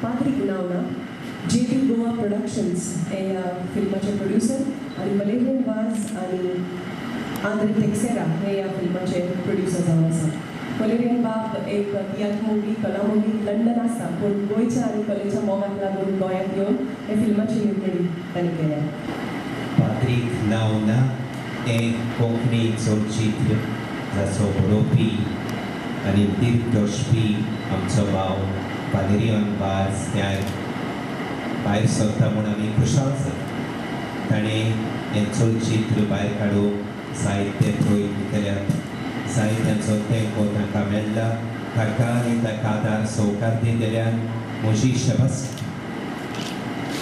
Patrick Nauna, JB Goa Productions हे या फिल्माचे producer आणि Valerian Vaz आणि Andre Teixeira हे या फिल्माचे प्रोड्युसर जावन आसा. Valerian बाब एक तियात्र कलामोगी लंडन आसा पूण गोंयच्या आनी कलेच्या मोगाक लागून गोंयांत येवन हे फिल्माची निर्मिती ताणें केल्या. Patrick Nauna एक कोंकणी चलचित्र जाचो बरोवपी आनी दिग्दर्शपी आमचो भाव Valerian Vaz ह्या भायर सरता म्हूण आमी खुशाल आसात. ताणें हें चलचित्र भायर काडूंक साहित्य प्रयत्न केल्यात. साहित्याचो तेंको तांकां मेळ्ळा. ताका आनी ताका आदार सहकार दिलेल्यान म्हजी शबासकी.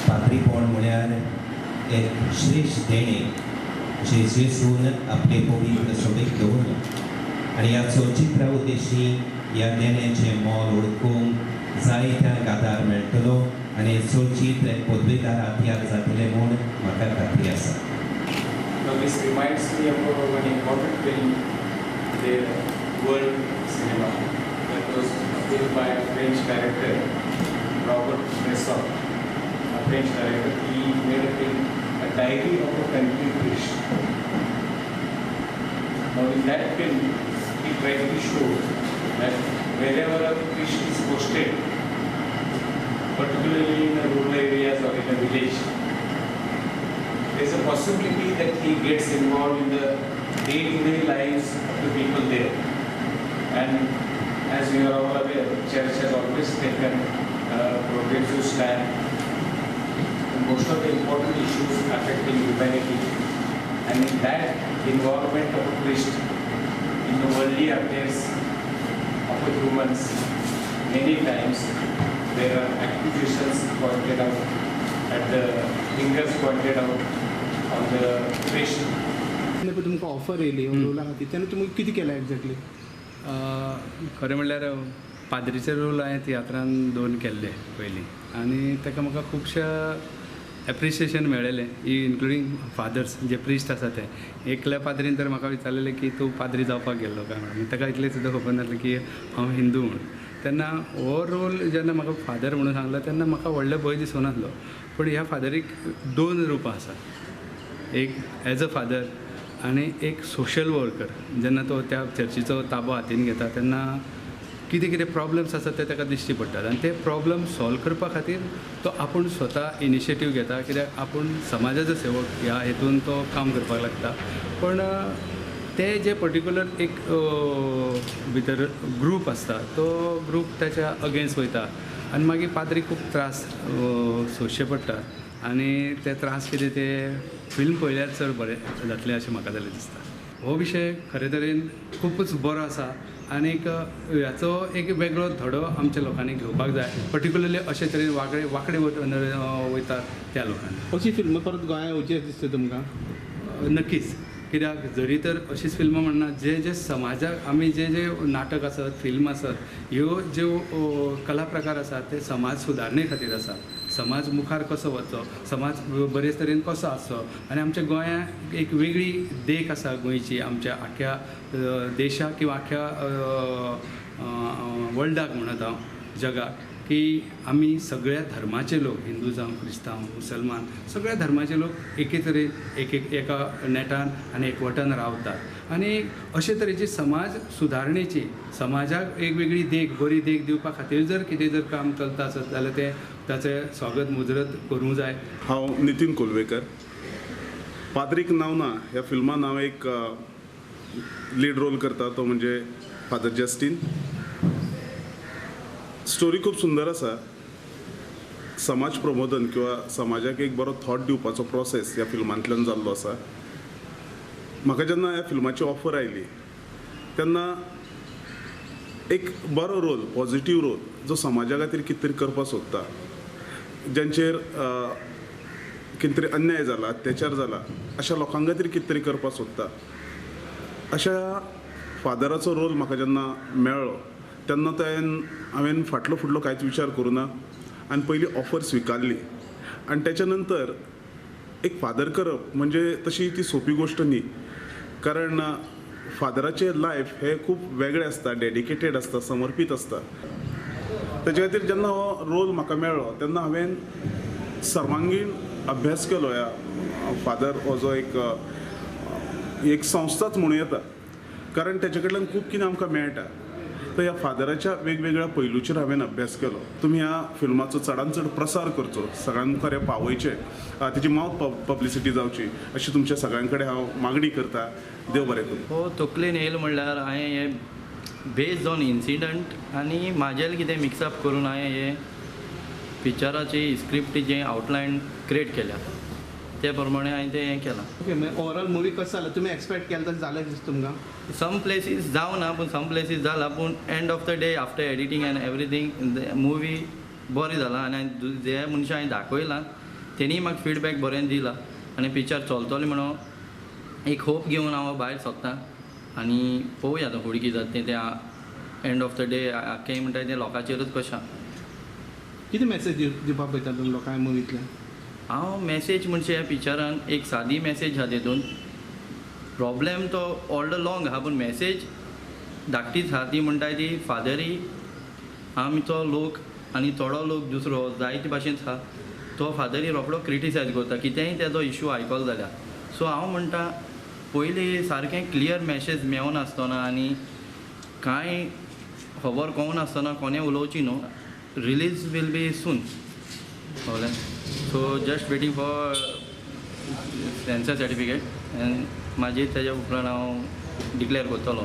पाद्रीपण म्हळ्यार एक श्रेश्ठ देणें जे जेजून आपले पवित्र सोबीत दवरला आनी ह्या चलचित्रा उद्देशी ह्या देण्याचें मोल ओळखूंक जायत्यांक आदार मेळटलो आनी चलचित्र एक पदवेदार हातयार जातलें म्हूण म्हाका खात्री आसा. Now this reminds me of an important film, the world cinema, that was filmed by a French director, Robert Bresson. A French director, he made a film, A Diary of a Country Priest. Now in that film, he tried to show that wherever a priest is posted, particularly in the rural areas or in a village, there is a possibility that he gets involved in the day-to-day lives of the people there. And as we are all aware, the church has always taken a progressive stand on most of the important issues affecting humanity. And in that involvement of a priest in the worldly affairs of the humans, many times there are accusations pointed out, at the fingers pointed out on the priest. तुमकां offer येयली रोला खातीर तेन्ना तुमी कितें केलें exactly? खरें म्हणल्यार पाद्रीचे रोल हांवें तियात्रान 2 केल्ले पयलीं आनी ताका म्हाका खुबशे एप्रिसिएशन मेळ्ळेलें इन्क्लुडींग फादर्स जे प्रिस्ट आसा ते. एकल्या पाद्रीन तर म्हाका विचारलेलें की तूं पाद्री जावपाक गेल्लो काय म्हणून. ताका इतलें सुद्दां खबर नासलें की हांव हिंदू म्हणून. तेन्ना हो रोल जेन्ना म्हाका फादर म्हणून सांगलो तेन्ना म्हाका व्हडलो भंय दिसूंक पूण ह्या फादरीक 2 रुपां आसात. एक एज अ फादर आनी एक सोशल वर्कर. जेन्ना तो त्या चर्चीचो ताबो हातीन घेता तेन्ना कितें कितें प्रॉब्लम्स आसात ते ताका दिश्टी पडटात आनी ते प्रॉब्लम सॉल्व करपा खातीर तो आपूण स्वता इनिशिएटीव घेता. कित्याक आपूण समाजाचो सेवक ह्या हेतून तो काम करपाक लागता. पण ते जे पर्टिक्युलर एक भितर ग्रूप आसता तो ग्रूप त्याच्या अगेन्स्ट वयता आनी मागीर पाद्री खूब त्रास सोंसचे पडटात आनी ते त्रास कितें ते फिल्म पळयल्यार चड बरें जातलें अशें म्हाका जाल्यार दिसता. हो विशय खरे तरेन खूबच बरो आसा आनीक ह्याचो एक वेगळो धडो आमच्या लोकांनी घेवपाक जाय. पर्टिक्युलरली अशे तरेन वांकडे वयतात त्या लोकांनी. अशी फिल्म परत गोंयांत येवची अशें दिसता तुमकां? नक्कीच. कित्याक जरी तर अशीच फिल्म म्हणना जे समाजाक आमी जे नाटक आसत फिल्म आसत ह्यो ज्यो कला प्रकार आसात ते समाज सुदारणे खातीर आसा. समाज मुखार कसो वचचो, समाज बरे तरेन कसो आसचो आनी आमच्या गोंयांत एक वेगळी देख आसा गोंयची आमच्या आख्या देशाक किंवा आख्या वर्ल्डाक म्हणत हांव जगाक की आमी सगळ्या धर्माचे लोक हिंदू जावं क्रिस्तांव मुसलमान सगळ्या धर्माचे लोक एके तरेन एका नेटान आनी एकवटान रावतात आनी अशे तरेची समाज सुदारणेची समाजाक एक वेगळी देख बरी देख दिवपा खातीर जर कितें जर काम चलता आसत जाल्यार ते ताचें स्वागत मुजरत करूंक जाय. हांव नितीन कोलवेकर. पाद्रीक नावना ह्या फिल्मान हांव एक लीड रोल करता तो म्हणजे फादर जस्टीन. स्टोरी खूब सुंदर आसा. समाज प्रबोधन किंवा समाजाक एक बरो थॉट दिवपाचो प्रोसेस ह्या फिल्मांतल्यान जाल्लो आसा. म्हाका जेन्ना ह्या फिल्माची ऑफर आयली तेन्ना एक बरो रोल पॉझिटीव रोल जो समाजा खातीर कितें तरी करपाक सोदता ज्यांचेर कितें तरी अन्याय जाला अत्याचार जाला अशा लोकां खातीर कितें तरी करपाक सोदता अशा फादराचो रोल म्हाका जेन्ना मेळ्ळो तेन्ना हांवें फाटलो फुडलो कांयच विचार करूं ना आनी पयली ऑफर स्विकारली. आनी त्याच्या नंतर एक फादर करप म्हणजे तशी ती सोपी गोष्ट न्ही. कारण फादराचें लायफ हे खूब वेगळें आसता, डेडिकेटेड आसता, समर्पीत आसता. तेजे खातीर जेन्ना हो रोल म्हाका मेळ्ळो तेन्ना हांवें सर्वांगीण अभ्यास केलो ह्या फादर हो जो एक संस्थाच म्हणूं येता, कारण तेजे कडल्यान खूब कितें आमकां मेळटा. तर ह्या फादराच्या वेगवेगळ्या पैलूचेर हांवें अभ्यास केलो. तुमी ह्या फिल्माचो चडांत चड प्रसार करचो, सगळ्यां मुखार हें पावयचें, तेजी मावथ पब्लिसिटी जावची अशी तुमच्या सगळ्यां कडेन हांव मागणी करता. देव बरें करूं. हो तकलेन येयलो म्हणल्यार हांवें हे बेस्ड ऑन इन्सिडंट आनी म्हाजेल कितें मिक्सअप करून हांवें हे पिक्चराची स्क्रिप्टीचें आउटलायन क्रिएट केल्या, ते प्रमाणे हांवें तें हें केलां. ओके, म्हणजे ओवरऑल मुवी कसो जालो? तुमी एक्सपेक्ट केलें तशें जालें दिसता तुमकां? सम प्लेसीस जावना पूण सम प्लेसीस जाला, पूण end of the day after editing end everything movie बरी जाला. आनी जे मनशां हांवें दाखयलां तेणी म्हाका फिडबॅक बरें दिला आनी पिक्चर चलतलें म्हणून एक होप घेवन हांव भायर सरतां. आनी पळोवया आतां फुडें कितें जाता तें एंड ऑफ द डे आख्खें म्हणटा तें लोकांचेरूच कशें. कितें मॅसेज दिवपाक पळयता तुमी लोकांक मुवींतल्यान? हांव मॅसेज म्हणजे ह्या पिक्चरान एक सादी मॅसेज आहा तेतून. प्रॉब्लेम तो ऑल द लॉंग आहा पूण मॅसेज धाकटीच आहा. ती म्हणटा ती फादरी आमचो लोक आनी थोडो लोक दुसरो जायते भाशेन आहा तो फादरी रोखडो क्रिटिसायज करता कितेंय तेजो इशू आयकलो जाल्यार. सो हांव म्हणटा पयलीं सारकें क्लियर मॅसेज मेळनासतना आनी कांय खबर कळनासतना कोणें उलोवची न्हू. रिलीज वील बी सून कळ्ळें. So just waiting for sensor certificate end मागीर तेज्या उपरांत हांव डिक्लेअर करतलो.